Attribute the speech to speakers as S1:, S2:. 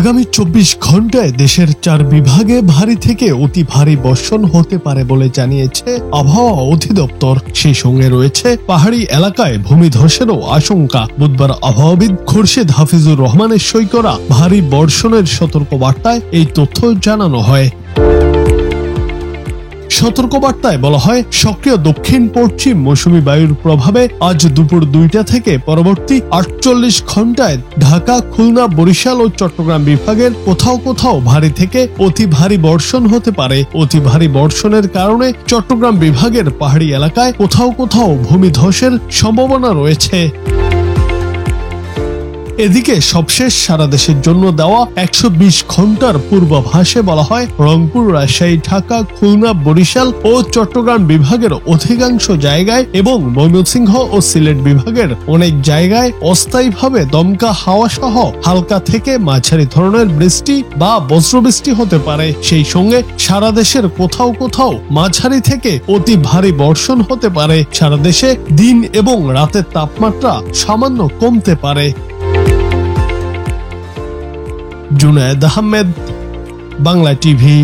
S1: আগামী 24 ঘন্টায় দেশের 4 বিভাগে ভারী থেকে অতি ভারী বর্ষণ হতে পারে বলে জানিয়েছে আবহাওয়া অধিদপ্তর। সেই সঙ্গে রয়েছে পাহাড়ি এলাকায় ভূমিধসেরও আশঙ্কা। বুধবার আবহাওয়াবিদ খুরশেদ হাফিজুর রহমানের সই করা ভারী বর্ষণের সতর্কবার্তায় এই তথ্য জানানো হয়। সতর্কবার্তায় বলা হয়, সক্রিয় দক্ষিণ পশ্চিম মৌসুমী বায়ুর প্রভাবে আজ দুপুর 2টা থেকে পরবর্তী 48 ঘন্টায় ঢাকা, খুলনা, বরিশাল ও চট্টগ্রাম বিভাগের কোথাও কোথাও ভারী থেকে অতি ভারী বর্ষণ হতে পারে। অতি ভারী বর্ষণের কারণে চট্টগ্রাম বিভাগের পাহাড়ি এলাকায় কোথাও কোথাও ভূমিধসের সম্ভাবনা রয়েছে। এদিকে সবশেষ সারা দেশের জন্য দেওয়া 120 ঘন্টার পূর্বাভাসে বলা হয়, রংপুর, রাজশাহী, ঢাকা, খুলনা, বরিশাল ও চট্টগ্রাম বিভাগের অধিকাংশ জায়গায় এবং ময়মনসিংহ ও সিলেট বিভাগের অনেক জায়গায় অস্থায়ীভাবে দমকা হাওয়া সহ হালকা থেকে মাঝারি ধরনের বৃষ্টি বা বজ্রবৃষ্টি হতে পারে। সেই সঙ্গে সারা দেশের কোথাও কোথাও মাঝারি থেকে অতি ভারী বর্ষণ হতে পারে। সারা দেশে দিন এবং রাতের তাপমাত্রা সামান্য কমতে পারে। জুনায়েদ আহমেদ, বাংলা টিভি।